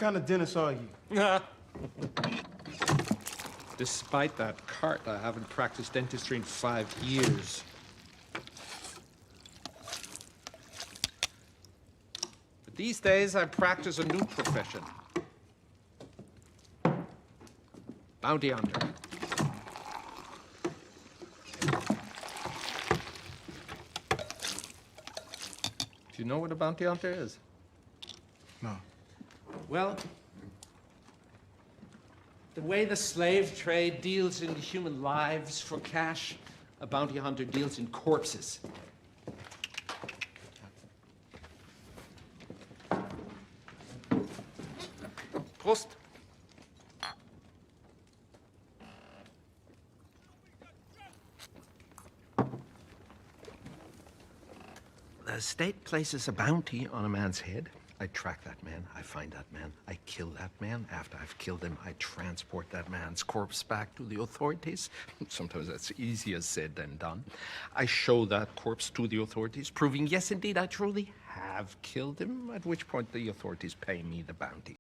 kind of dentist are you? Despite that cart, I haven't practiced dentistry in 5 years. But these days, I practice a new profession. Bounty hunter. Do you know what a bounty hunter is? No. Well, the way the slave trade deals in human lives for cash, a bounty hunter deals in corpses. Prost. The state places a bounty on a man's head. I track that man, I find that man, I kill that man. After I've killed him, I transport that man's corpse back to the authorities. Sometimes that's easier said than done. I show that corpse to the authorities, proving, yes, indeed, I truly have killed him, at which point the authorities pay me the bounty.